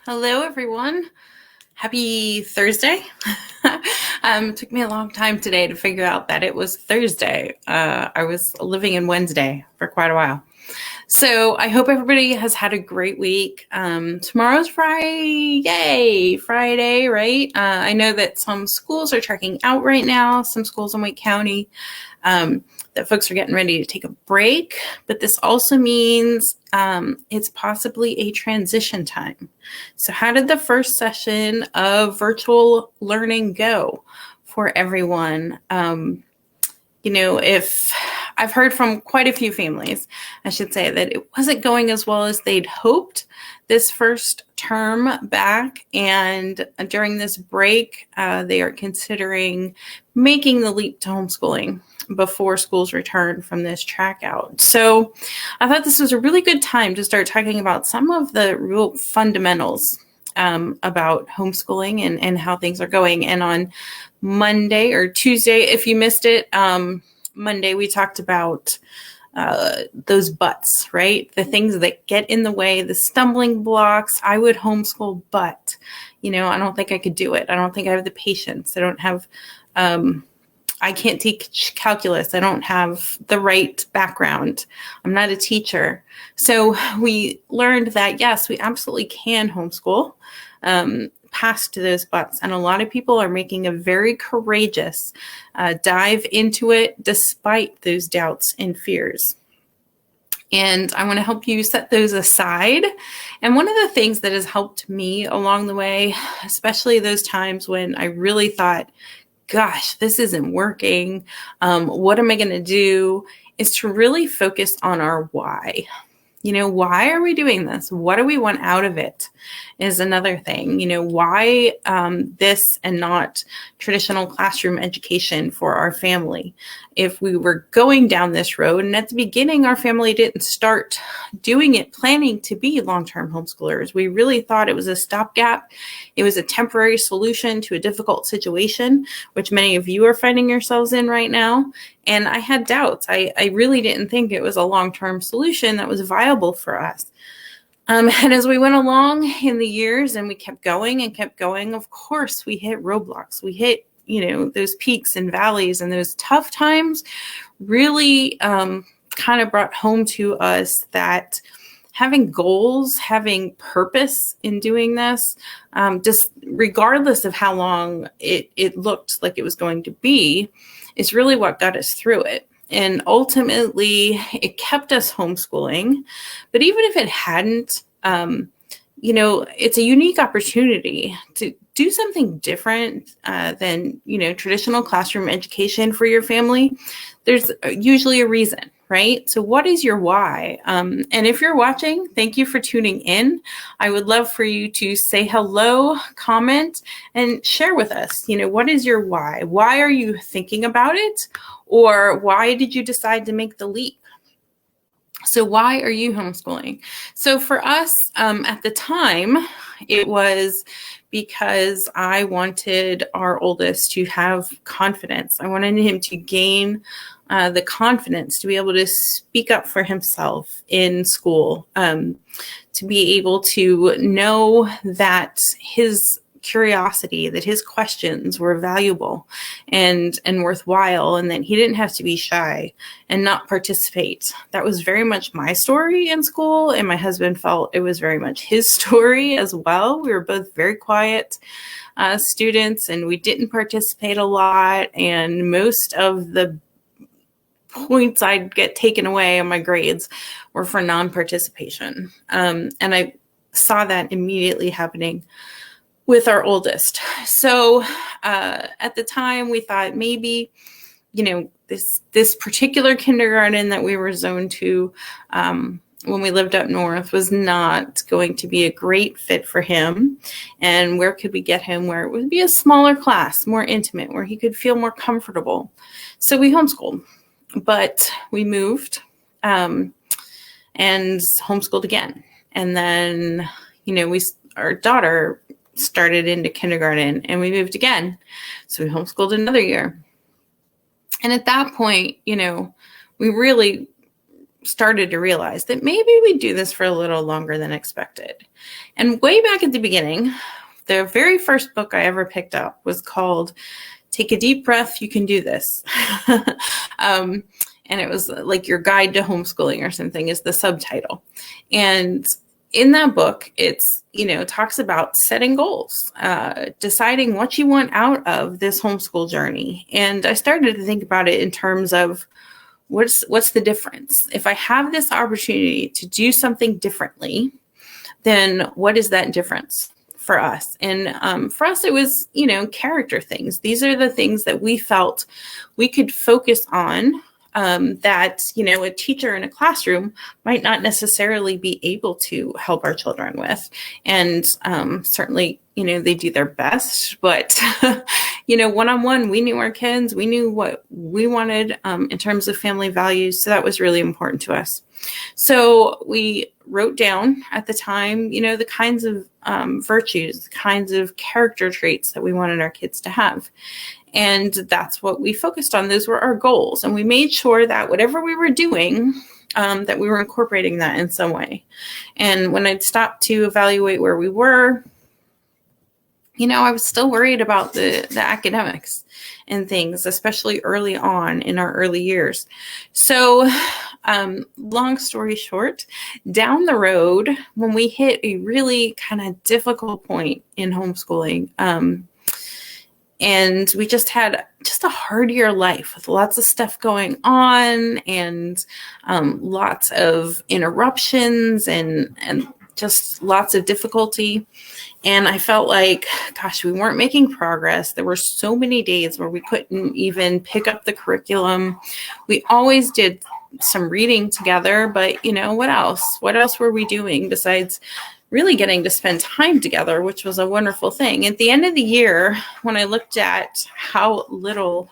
Hello, everyone. Happy Thursday. It took me a long time today to figure out that it was Thursday. I was living in Wednesday for quite a while. So I hope everybody has had a great week. Tomorrow's Friday. Yay, Friday, right? I know that some schools are checking out right now, some schools in Wake County, that folks are getting ready to take a break. But this also means it's possibly a transition time. So how did the first session of virtual learning go for everyone? If I've heard from quite a few families, I should say, that it wasn't going as well as they'd hoped this first term back. And during this break, they are considering making the leap to homeschooling before schools return from this track out. So I thought this was a really good time to start talking about some of the real fundamentals about homeschooling and how things are going. And on Monday or Tuesday, if you missed it, Monday we talked about those buts, right? The things that get in the way, the stumbling blocks. I would homeschool, but, I don't think I could do it. I don't think I have the patience. I don't have, I can't teach calculus. I don't have the right background. I'm not a teacher. So we learned that, yes, we absolutely can homeschool past those buts. And a lot of people are making a very courageous dive into it despite those doubts and fears. And I want to help you set those aside. And one of the things that has helped me along the way, especially those times when I really thought, gosh, this isn't working, what am I going to do, is to really focus on our why. Why are we doing this? What do we want out of it is another thing. Why this and not traditional classroom education for our family? If we were going down this road, and at the beginning, our family didn't start doing it, planning to be long-term homeschoolers. We really thought it was a stopgap. It was a temporary solution to a difficult situation, which many of you are finding yourselves in right now. And I had doubts. I really didn't think it was a long-term solution that was viable for us. And as we went along in the years and we kept going, of course, we hit roadblocks. We hit, those peaks and valleys, and those tough times really kind of brought home to us that having goals, having purpose in doing this, just regardless of how long it looked like it was going to be, is really what got us through it. And ultimately, it kept us homeschooling. But even if it hadn't, it's a unique opportunity to do something different than, traditional classroom education for your family. There's usually a reason, right? So what is your why? And if you're watching, thank you for tuning in. I would love for you to say hello, comment, and share with us, what is your why? Why are you thinking about it? Or why did you decide to make the leap? So why are you homeschooling? So for us, at the time, it was because I wanted our oldest to have confidence. I wanted him to gain the confidence to be able to speak up for himself in school, to be able to know that his curiosity, that his questions were valuable and worthwhile, and that he didn't have to be shy and not participate. That was very much my story in school, and my husband felt it was very much his story as well. We were both very quiet students, and we didn't participate a lot, and most of the points I'd get taken away on my grades were for non-participation. And I saw that immediately happening with our oldest. So at the time, we thought maybe, this particular kindergarten that we were zoned to when we lived up north was not going to be a great fit for him. And where could we get him where it would be a smaller class, more intimate, where he could feel more comfortable? So we homeschooled, but we moved and homeschooled again. And then, our daughter started into kindergarten, and we moved again. So we homeschooled another year. And at that point, we really started to realize that maybe we do this for a little longer than expected. And way back at the beginning, the very first book I ever picked up was called Take a Deep Breath, You Can Do This. And it was like Your Guide to Homeschooling or something is the subtitle. And in that book, it's, talks about setting goals, deciding what you want out of this homeschool journey. And I started to think about it in terms of what's the difference? If I have this opportunity to do something differently, then what is that difference for us? And for us, it was, character things. These are the things that we felt we could focus on that, a teacher in a classroom might not necessarily be able to help our children with. And certainly, they do their best, but, one-on-one, we knew our kids, we knew what we wanted in terms of family values. So that was really important to us. So we wrote down at the time, the kinds of virtues, the kinds of character traits that we wanted our kids to have. And that's what we focused on. Those were our goals. And we made sure that whatever we were doing, that we were incorporating that in some way. And when I'd stopped to evaluate where we were, I was still worried about the academics and things, especially early on in our early years. So long story short, down the road, when we hit a really kind of difficult point in homeschooling, and we just had a hard year life with lots of stuff going on and lots of interruptions and just lots of difficulty. And I felt like, gosh, we weren't making progress. There were so many days where we couldn't even pick up the curriculum. We always did some reading together, but what else? What else were we doing besides really getting to spend time together, which was a wonderful thing. At the end of the year, when I looked at how little,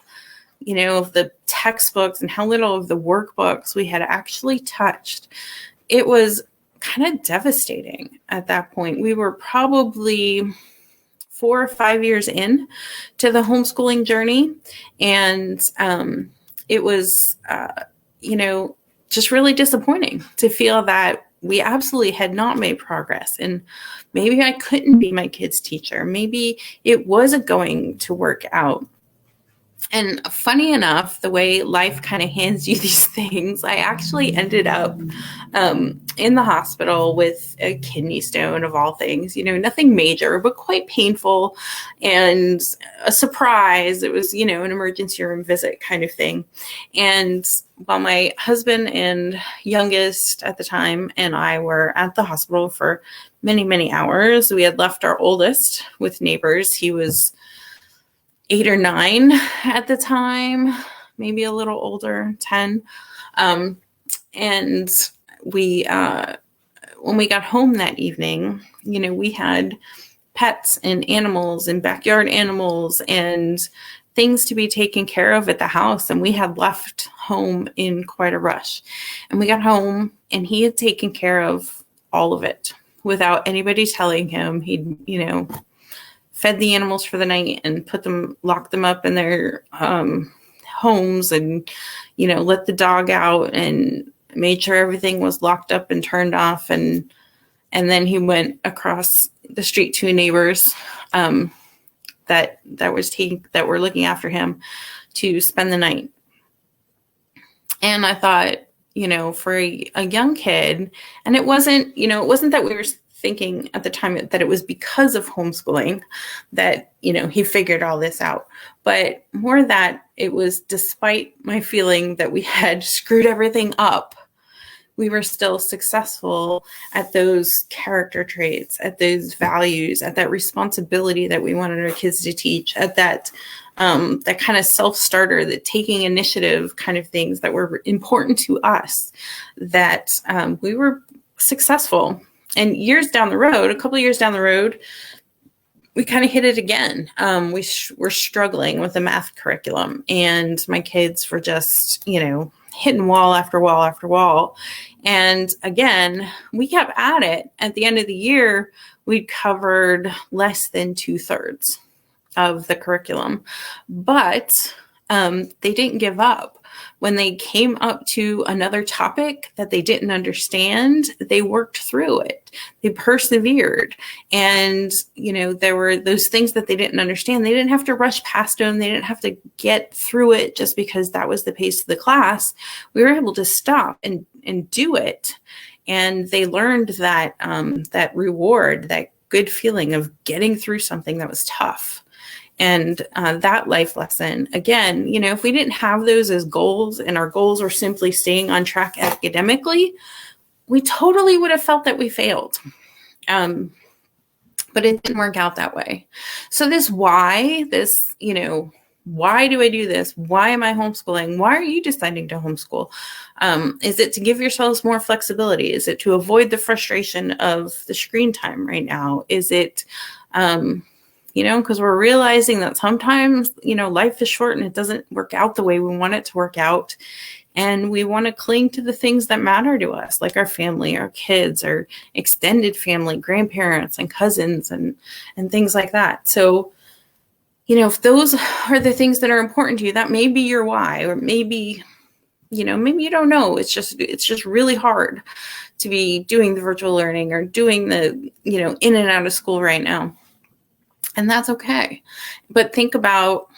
of the textbooks and how little of the workbooks we had actually touched, it was kind of devastating at that point. We were probably 4 or 5 years in to the homeschooling journey. And it was, just really disappointing to feel that we absolutely had not made progress. And maybe I couldn't be my kid's teacher. Maybe it wasn't going to work out. And funny enough, the way life kind of hands you these things, I actually ended up in the hospital with a kidney stone of all things, nothing major, but quite painful and a surprise. It was, an emergency room visit kind of thing. And while my husband and youngest at the time and I were at the hospital for many, many hours, we had left our oldest with neighbors. He was 8 or 9 at the time, maybe a little older, 10. And we, when we got home that evening, we had pets and animals and backyard animals and things to be taken care of at the house. And we had left home in quite a rush. And we got home and he had taken care of all of it without anybody telling him. He'd, fed the animals for the night and locked them up in their homes and, let the dog out and made sure everything was locked up and turned off. And then he went across the street to a neighbor's that were looking after him to spend the night. And I thought, for a young kid, and it wasn't that we were thinking at the time that it was because of homeschooling that, he figured all this out, but more that it was despite my feeling that we had screwed everything up, we were still successful at those character traits, at those values, at that responsibility that we wanted our kids to teach, at that kind of self-starter, that taking initiative kind of things that were important to us, that we were successful. And a couple of years down the road, we kind of hit it again. We were struggling with the math curriculum, and my kids were just, hitting wall after wall after wall. And again, we kept at it. At the end of the year, we'd covered less than 2/3 of the curriculum. But they didn't give up. When they came up to another topic that they didn't understand, they worked through it. They persevered. And, there were those things that they didn't understand. They didn't have to rush past them. They didn't have to get through it just because that was the pace of the class. We were able to stop and do it. And they learned that, that reward, that good feeling of getting through something that was tough. And that life lesson, again, if we didn't have those as goals and our goals were simply staying on track academically, we totally would have felt that we failed. But it didn't work out that way. So why do I do this? Why am I homeschooling? Why are you deciding to homeschool? Is it to give yourselves more flexibility? Is it to avoid the frustration of the screen time right now? Is it, because we're realizing that sometimes, life is short and it doesn't work out the way we want it to work out. And we want to cling to the things that matter to us, like our family, our kids, our extended family, grandparents and cousins and things like that. So, if those are the things that are important to you, that may be your why, or maybe you don't know. It's just really hard to be doing the virtual learning or doing the, in and out of school right now. And that's okay. But think about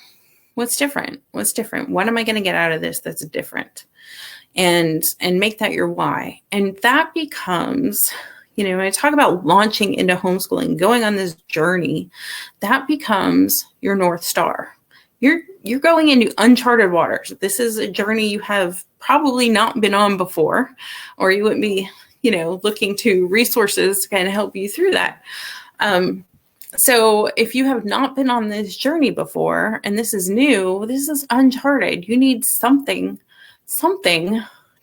what's different. What am I going to get out of this that's different? And make that your why. And that becomes, when I talk about launching into homeschooling, going on this journey, that becomes your North Star. You're going into uncharted waters. This is a journey you have probably not been on before, or you wouldn't be, looking to resources to kind of help you through that. So if you have not been on this journey before, and this is new, this is uncharted, you need something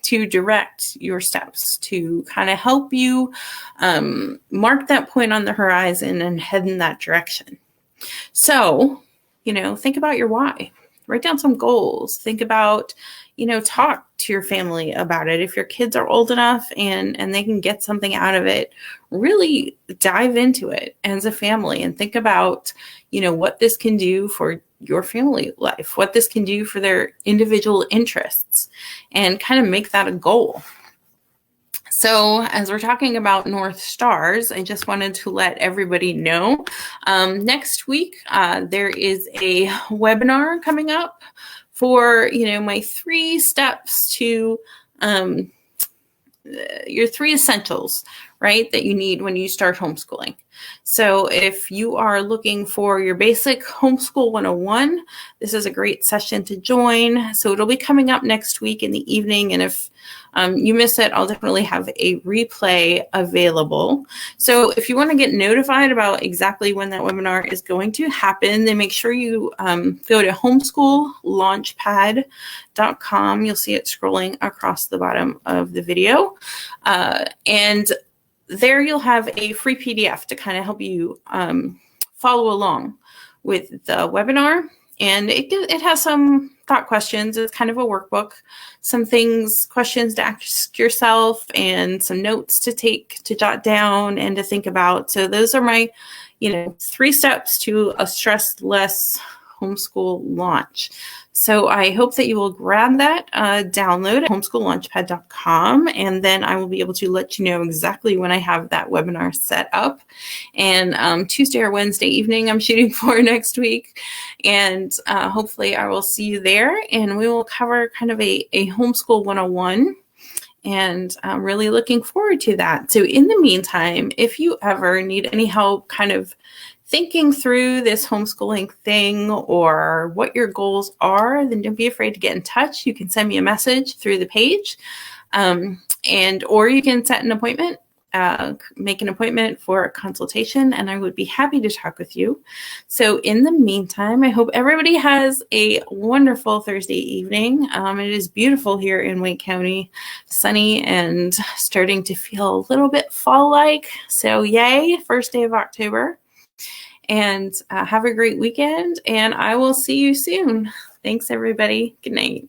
to direct your steps, to kind of help you mark that point on the horizon and head in that direction. So, think about your why. Write down some goals. Think about, talk to your family about it. If your kids are old enough and they can get something out of it, really dive into it as a family and think about, what this can do for your family life, what this can do for their individual interests, and kind of make that a goal. So as we're talking about North Stars, I just wanted to let everybody know, next week, there is a webinar coming up for, my 3 steps to your 3 essentials, right, that you need when you start homeschooling. So if you are looking for your basic homeschool 101, this is a great session to join. So it'll be coming up next week in the evening. And if you miss it, I'll definitely have a replay available. So if you want to get notified about exactly when that webinar is going to happen, then make sure you go to homeschool.launchpad.com. You'll see it scrolling across the bottom of the video. And there you'll have a free PDF to kind of help you follow along with the webinar. And it has some thought questions. It's kind of a workbook, some questions to ask yourself, and some notes to jot down and to think about. So those are my, 3 steps to a stress-less homeschool launch. So I hope that you will grab that, download at homescoollaunchpad.com, and then I will be able to let you know exactly when I have that webinar set up. And Tuesday or Wednesday evening, I'm shooting for next week. And hopefully I will see you there, and we will cover kind of a homeschool 101. And I'm really looking forward to that. So in the meantime, if you ever need any help kind of thinking through this homeschooling thing or what your goals are, then don't be afraid to get in touch. You can send me a message through the page, or you can set an appointment, make an appointment for a consultation, and I would be happy to talk with you. So in the meantime, I hope everybody has a wonderful Thursday evening. It is beautiful here in Wake County, sunny and starting to feel a little bit fall-like. So yay, first day of October. And have a great weekend, and I will see you soon. Thanks, everybody. Good night.